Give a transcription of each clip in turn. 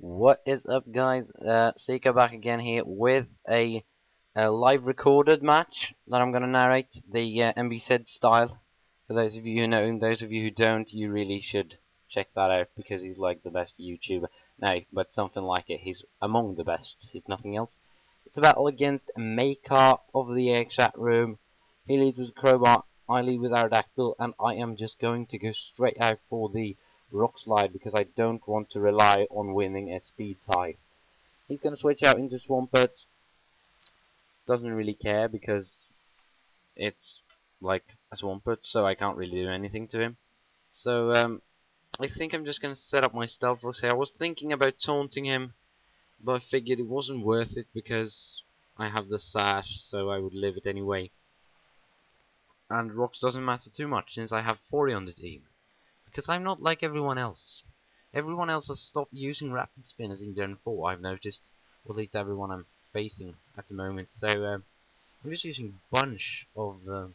What is up, guys? Ziqo back again here with a live recorded match that I'm going to narrate the MBZ style. For those of you who know, and those of you who don't, you really should check that out because he's like the best YouTuber. No, but something like it. He's among the best, if nothing else. It's a battle against Makar of the AAX chat room. He leads with Crowbar, I lead with Aerodactyl, and I am just going to go straight out for the rock slide because I don't want to rely on winning a speed tie. He's going to switch out into Swampert. Doesn't really care because it's like a Swampert, so I can't really do anything to him. So I think I'm just going to set up my stealth rocks here. I was thinking about taunting him, but I figured it wasn't worth it because I have the sash, so I would live it anyway. And rocks doesn't matter too much since I have 40 on the team. Because I'm not like everyone else. Everyone else has stopped using rapid spinners in Gen 4, I've noticed. Or at least everyone I'm facing at the moment. So I'm just using a bunch of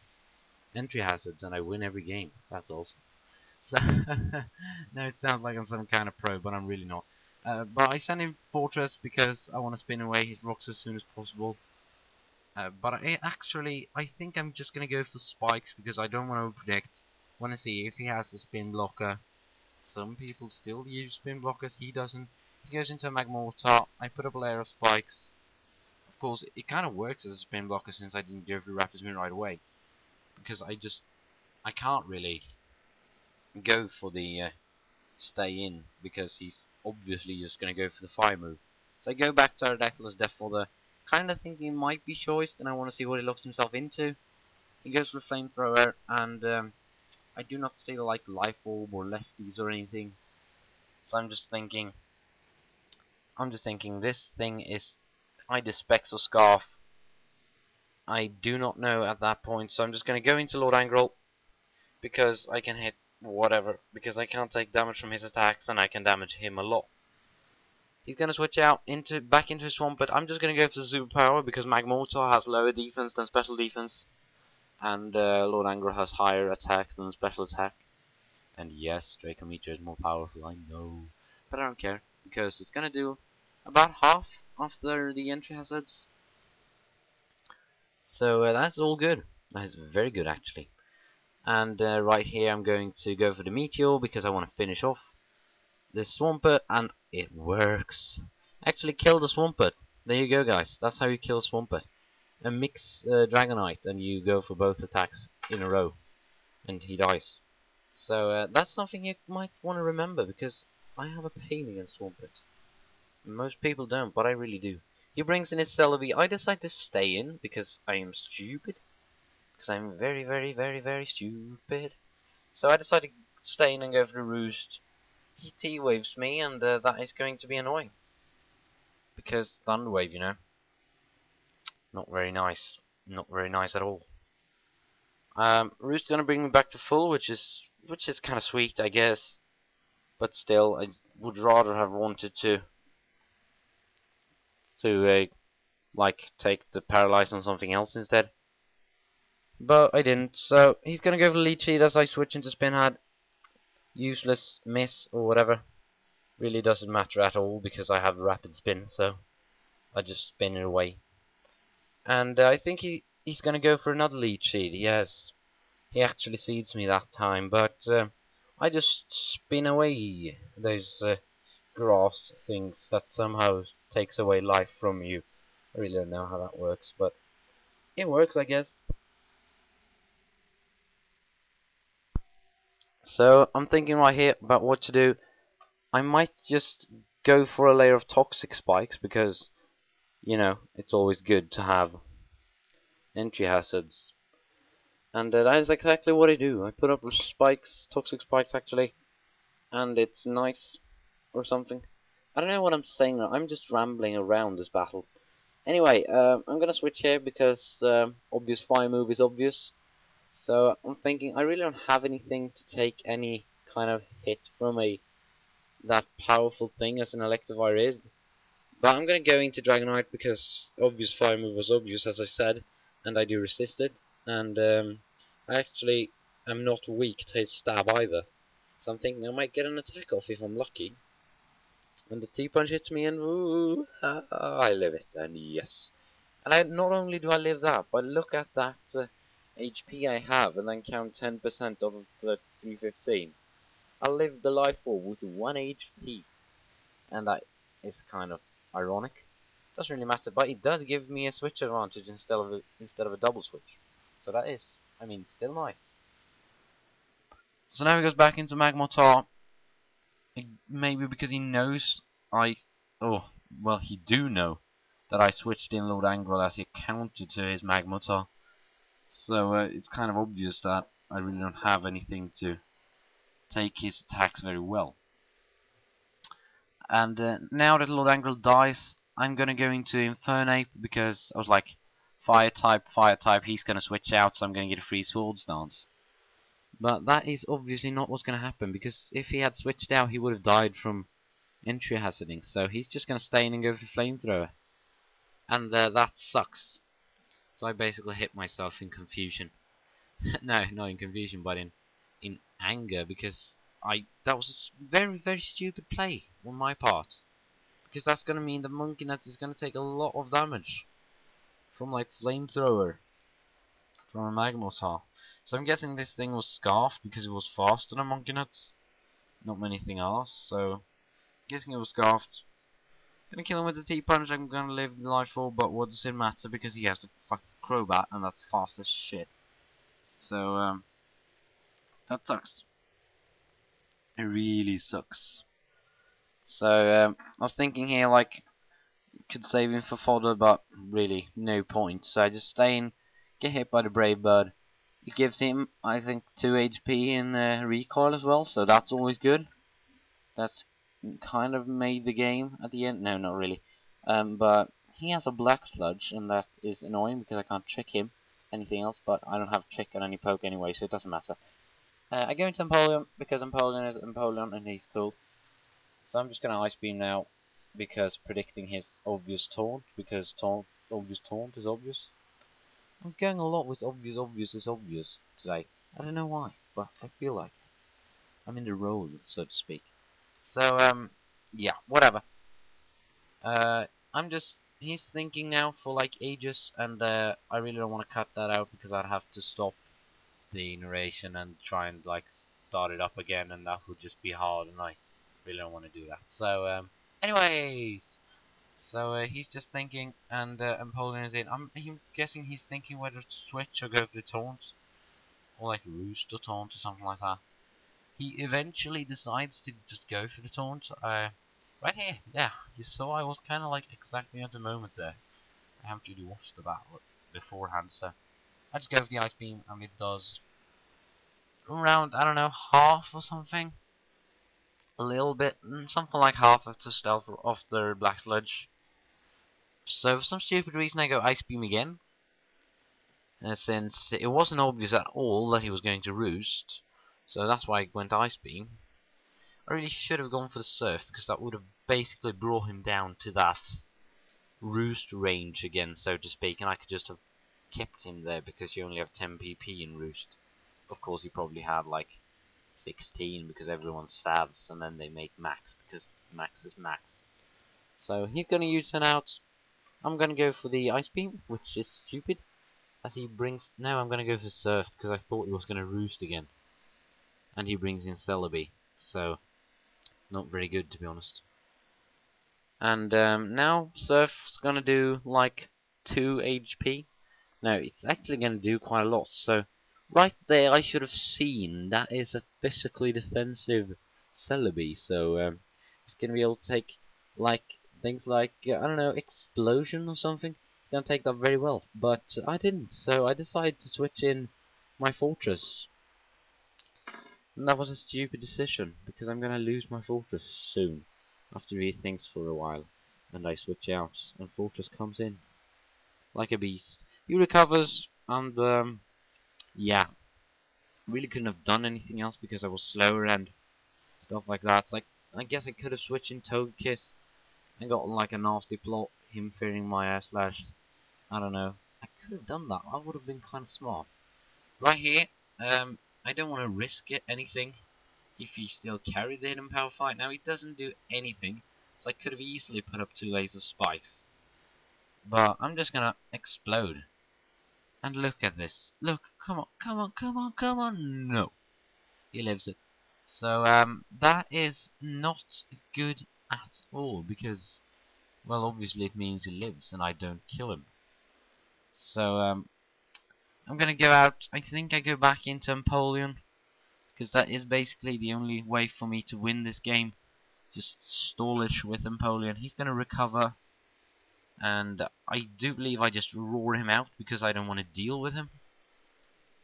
entry hazards and I win every game. That's awesome. So now it sounds like I'm some kind of pro, but I'm really not. But I send him Fortress because I want to spin away his rocks as soon as possible. But I think I'm just going to go for spikes because I don't want to predict. Want to see if he has a spin blocker. Some people still use spin blockers, he doesn't. He goes into a Magmortar, I put up a layer of spikes. Of course, it kind of works as a spin blocker since I didn't go for Rapid Spin right away. Because I can't really go for the stay in, because he's obviously just going to go for the fire move. So I go back to Aerodactyl as Death Fodder, kind of thinking he might be choiced, and I want to see what he locks himself into. He goes for the Flamethrower, and I do not see like Life Orb or Lefties or anything. So I'm just thinking this thing is either Specs or Scarf. I do not know at that point, so I'm just going to go into Lord Angrel because I can hit whatever, because I can't take damage from his attacks and I can damage him a lot. He's going to switch out back into Swamp, but I'm just going to go for the Superpower because Magmortar has lower defense than special defense, and Lord Angrel has higher attack than special attack. And yes, Dracometer is more powerful, I know, but I don't care because it's going to do about half after the entry hazards. So that's all good. That's very good actually. And right here I'm going to go for the Meteor because I want to finish off the Swampert, and it works. Actually kill the Swampert. There you go, guys. That's how you kill Swampert. A mix Dragonite and you go for both attacks in a row and he dies. So that's something you might want to remember because I have a pain against Swampert. Most people don't, but I really do. He brings in his Celebi. I decide to stay in because I am stupid. Because I'm very, very, very, very stupid. So I decide to stay in and go for the Roost. He T-waves me, and that is going to be annoying. Because Thunder Wave, you know. Not very nice. Not very nice at all. Roost gonna bring me back to full, which is kind of sweet, I guess. But still, I would rather have wanted to like take the paralyze on something else instead. But I didn't, so he's gonna go for Leech Seed as I switch into Spinhead. Useless miss or whatever. Really doesn't matter at all because I have rapid spin, so I just spin it away. And I think he's gonna go for another Leech Seed. He actually seeds me that time, but I just spin away those grass things that somehow takes away life from you. I really don't know how that works, but it works, I guess. So I'm thinking right here about what to do. I might just go for a layer of toxic spikes because, you know, it's always good to have entry hazards. And that is exactly what I do. I put up spikes, toxic spikes actually, and it's nice or something. I don't know what I'm saying now. I'm just rambling around this battle. Anyway, I'm gonna switch here because obvious fire move is obvious. So I'm thinking I really don't have anything to take any kind of hit from that powerful thing as an Electivire is. But I'm gonna go into Dragonite because obvious fire move was obvious as I said, and I do resist it. And I actually am not weak to his stab either. So I'm thinking I might get an attack off if I'm lucky. And the T-punch hits me and woo, I live it, and yes. And not only do I live that, but look at that HP I have, and then count 10% of the 315. I live the life form with 1 HP, and that is kind of ironic. Doesn't really matter, but it does give me a switch advantage instead of a double switch. So that is, I mean, still nice. So now he goes back into Magmotar. Maybe because he knows oh, well, he do know that I switched in Lord Angrel as a counter to his Magmotar. So it's kind of obvious that I really don't have anything to take his attacks very well. And now that Lord Angrel dies, I'm gonna go into Infernape because I was like, fire type, he's gonna switch out, so I'm gonna get a free Swords Dance. But that is obviously not what's gonna happen, because if he had switched out, he would have died from entry hazarding, so he's just gonna stay in and go for Flamethrower. And that sucks. So I basically hit myself in confusion. No, not in confusion, but in anger, because that was a very stupid play on my part. Because that's gonna mean the Monkey Nuts is gonna take a lot of damage from like Flamethrower from a Magmotar. So I'm guessing this thing was scarfed because it was faster than Monkey Nuts. Not many things else, so I'm guessing it was scarfed. Gonna kill him with the T-punch, I'm gonna live the life full, but what does it matter because he has the fucking Crobat and that's fast as shit. So that sucks. It really sucks. So I was thinking here like could save him for fodder, but really no point. So I just stay in, get hit by the Brave Bird. It gives him I think 2 HP in recoil as well, so that's always good. That's kind of made the game at the end. No, not really. But he has a Black Sludge, and that is annoying because I can't trick him. Anything else, but I don't have trick on any poke anyway, so it doesn't matter. I go into Empoleon because Empoleon is Empoleon and he's cool. So I'm just gonna Ice Beam now because predicting his obvious taunt, because obvious taunt is obvious. I'm going a lot with obvious is obvious today. I don't know why, but I feel like it. I'm in the role, so to speak. So yeah, whatever. I'm just he's thinking now for like ages, and I really don't want to cut that out because I'd have to stop the narration and try and like start it up again, and that would just be hard, and I really don't want to do that. So anyways, so he's just thinking, and Empoleon is in. I'm guessing he's thinking whether to switch or go for the taunt, or like roost or taunt or something like that. He eventually decides to just go for the taunt. Right here, yeah, you saw I was kind of like exactly at the moment there. I haven't really watched the battle beforehand, so I just go for the Ice Beam, and it does around, I don't know, half or something. A little bit, something like half of the stealth of their Black Sludge. So for some stupid reason I go Ice Beam again. Since it wasn't obvious at all that he was going to roost. So that's why I went Ice Beam. I really should have gone for the Surf, because that would have basically brought him down to that roost range again, so to speak, and I could just have kept him there because you only have 10 PP in roost. Of course, he probably had like 16 because everyone's savs, and then they make max because max is max. So he's gonna use an out. I'm gonna go for the Ice Beam, which is stupid, as he brings. No, I'm gonna go for Surf because I thought he was gonna roost again, and he brings in Celebi, so not very good to be honest. And now Surf's gonna do like 2 HP. No, it's actually gonna do quite a lot. So right there, I should have seen that is a physically defensive Celebi. So it's gonna be able to take like things like I don't know, explosion or something. It's gonna take that very well, but I didn't. So I decided to switch in my fortress. And that was a stupid decision, because I'm gonna lose my fortress soon, after he thinks for a while, and I switch out, and fortress comes in, like a beast. He recovers, and yeah, really couldn't have done anything else because I was slower and stuff like that. It's like, I guess I could have switched in Togekiss and gotten like a nasty plot, him fearing my air slash, I don't know. I could have done that, I would have been kind of smart. Right here, I don't want to risk anything if he still carried the hidden power fight. Now he doesn't do anything, So I could have easily put up 2 layers of spikes. But I'm just gonna explode. And look at this. Look, come on, come on, come on, come on. No. He lives it. So, that is not good at all, because, well, obviously it means he lives and I don't kill him. So, I'm gonna go out. I think I go back into Empoleon, because that is basically the only way for me to win this game. Just stallish with Empoleon. He's gonna recover, and I do believe I just roar him out because I don't want to deal with him.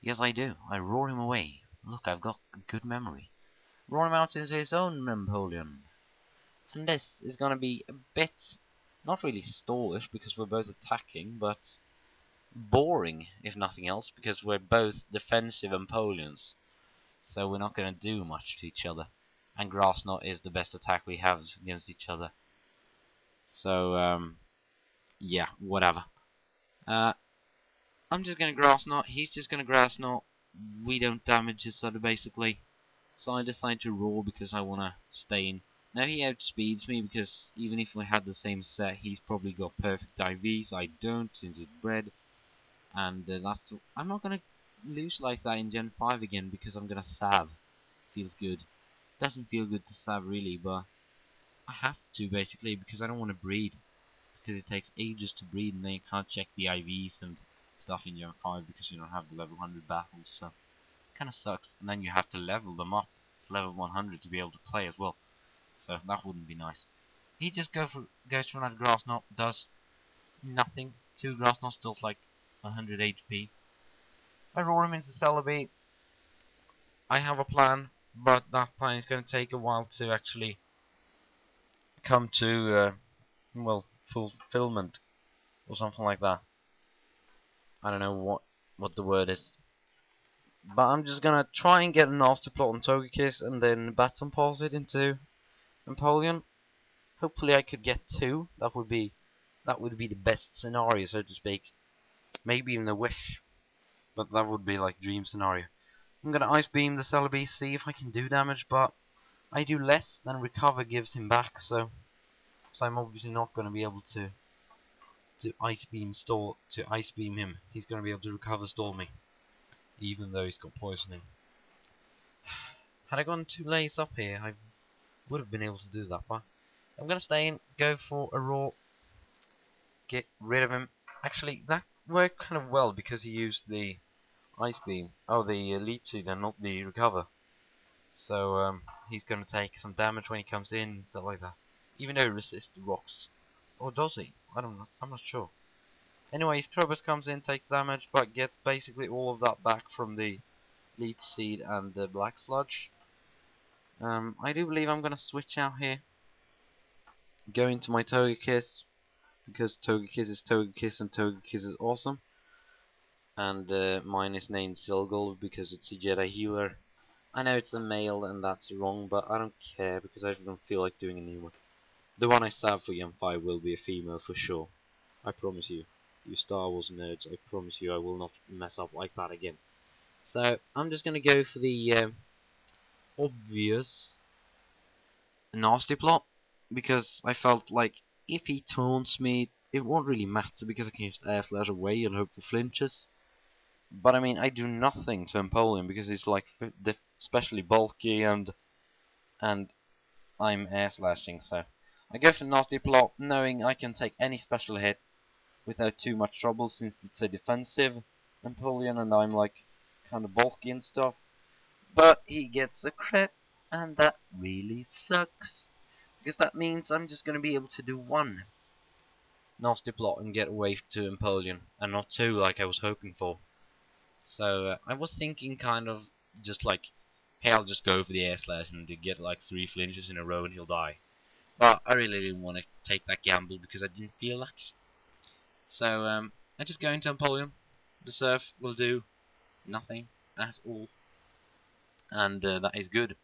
Yes, I do. I roar him away. Look, I've got a good memory. Roar him out into his own Empoleon. And this is gonna be a bit, not really stallish because we're both attacking, but boring, if nothing else, because we're both defensive Empoleons. So we're not going to do much to each other. And Grass Knot is the best attack we have against each other. So, yeah, whatever. I'm just going to Grass Knot, he's just going to Grass Knot. We don't damage each other, basically. So I decide to roar because I want to stay in. Now he outspeeds me because even if we had the same set, he's probably got perfect IVs. I don't, since it's bred. And I'm not going to lose like that in Gen 5 again because I'm going to Sav. Feels good. Doesn't feel good to Sav really, but I have to basically because I don't want to breed. Because it takes ages to breed and then you can't check the IVs and stuff in Gen 5 because you don't have the level 100 battles, so it kinda sucks. And then you have to level them up to level 100 to be able to play as well. So that wouldn't be nice. He just goes for that Grass Knot, does nothing. 2 Grass Knots still like 100 HP. I roar him into Celebi. I have a plan, but that plan is going to take a while to actually come to, well, fulfillment or something like that. I don't know what the word is. But I'm just gonna try and get a nasty plot on Togekiss and then Baton Pass it into Empoleon. Hopefully I could get 2. That would be the best scenario, so to speak. Maybe even a wish. But that would be like dream scenario. I'm gonna Ice Beam the Celebi, see if I can do damage, but I do less than Recover gives him back, so I'm obviously not gonna be able to Ice Beam him. He's gonna be able to Recover stall me. Even though he's got poisoning. Had I gone 2 layers up here, I would have been able to do that, but I'm gonna stay in, go for a roar, get rid of him. Actually, that worked kind of well because he used the Ice Beam. Oh, the Leech Seed and not the Recover. So, he's gonna take some damage when he comes in and stuff like that. Even though he resists the rocks. Or does he? I don't know. I'm not sure. Anyway, his Krobus comes in, takes damage, but gets basically all of that back from the Leech Seed and the Black Sludge. I do believe I'm gonna switch out here. Go into my Togekiss, because Togekiss is Togekiss and Togekiss is awesome. And mine is named Silgold because it's a Jedi healer. I know it's a male and that's wrong, but I don't care because I don't feel like doing a new one. The one I save for Gen 5 will be a female for sure. I promise you. You Star Wars nerds, I promise you I will not mess up like that again. So, I'm just gonna go for the obvious nasty plot, because I felt like if he taunts me, it won't really matter because I can just air slash away and hope for flinches. But I mean, I do nothing to Empoleon because he's like especially bulky and I'm air slashing, so I go for nasty plot, knowing I can take any special hit without too much trouble since it's a defensive Empoleon and I'm like kind of bulky and stuff. But he gets a crit, and that really sucks. Because that means I'm just going to be able to do 1 nasty plot and get away to Empoleon, and not 2 like I was hoping for. So I was thinking kind of just like, hey, I'll just go for the air slash and get like 3 flinches in a row and he'll die. But I really didn't want to take that gamble because I didn't feel like it. So I just go into Empoleon. The Surf will do nothing at all. And that is good.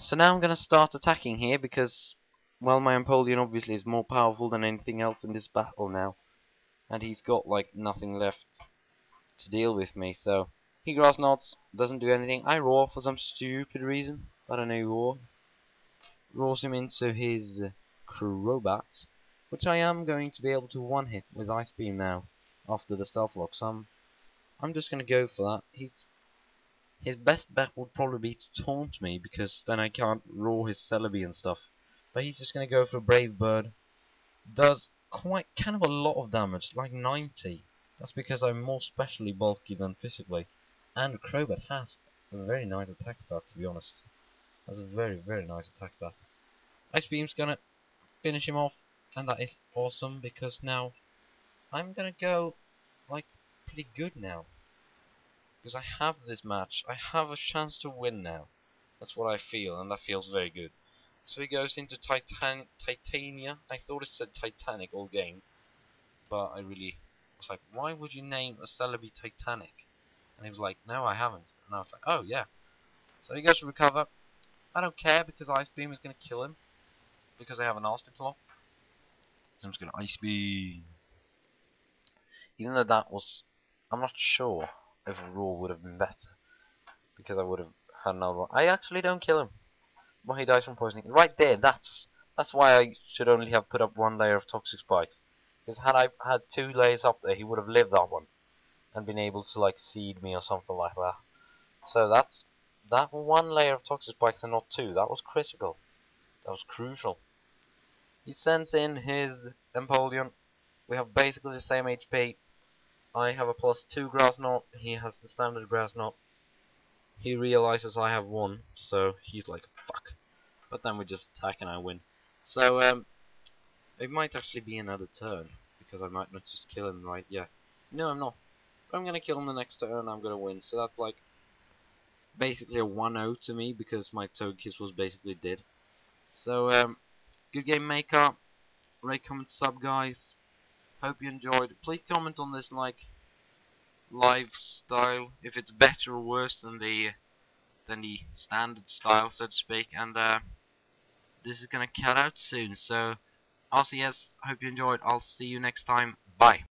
So now I'm gonna start attacking here because, well, my Empoleon obviously is more powerful than anything else in this battle now. And he's got, like, nothing left to deal with me, so he Grass Knots, doesn't do anything. I roar for some stupid reason. I don't know who. rolls him into his Crobat, which I am going to be able to one-hit with Ice Beam now, after the Stealth Rock. So I'm just going to go for that. His best bet would probably be to taunt me, because then I can't roar his Celebi and stuff. But he's just going to go for Brave Bird. Does quite kind of a lot of damage, like 90. That's because I'm more specially bulky than physically. And Crobat has a very nice attack stat, to be honest. Has a very, very nice attack stat. Ice Beam's gonna finish him off, and that is awesome, because now I'm gonna go, like, pretty good now. Because I have this match, I have a chance to win now. That's what I feel, and that feels very good. So he goes into Titania. I thought it said Titanic all game, but I really was like, why would you name a Celebi Titanic? And he was like, no, I haven't. And I was like, oh yeah. So he goes to recover. I don't care, because Ice Beam is going to kill him, because I have a nasty plot. So I'm just going to Ice Beam. Even though that was, I'm not sure if a Roar would have been better, because I would have had another one. I actually don't kill him. Well, he dies from poisoning. Right there, that's why I should only have put up one layer of Toxic Spike. Because had I had 2 layers up there, he would have lived that one, and been able to, like, seed me or something like that. So that 1 layer of Toxic Spikes and not 2, that was critical. That was crucial. He sends in his Empoleon. We have basically the same HP. I have a +2 Grass Knot. He has the standard Grass Knot. He realizes I have 1, so he's like, fuck. But then we just attack and I win. So, it might actually be another turn, because I might not just kill him right, yeah. No, I'm not. I'm gonna kill him the next turn, I'm gonna win. So that's like, basically a 1-0 to me, because my Togekiss was basically dead. So, good game, Makar. Rate, comment, sub, guys. Hope you enjoyed. Please comment on this, like, live style, if it's better or worse than the standard style, so to speak. And this is gonna cut out soon, so RCS, hope you enjoyed. I'll see you next time. Bye.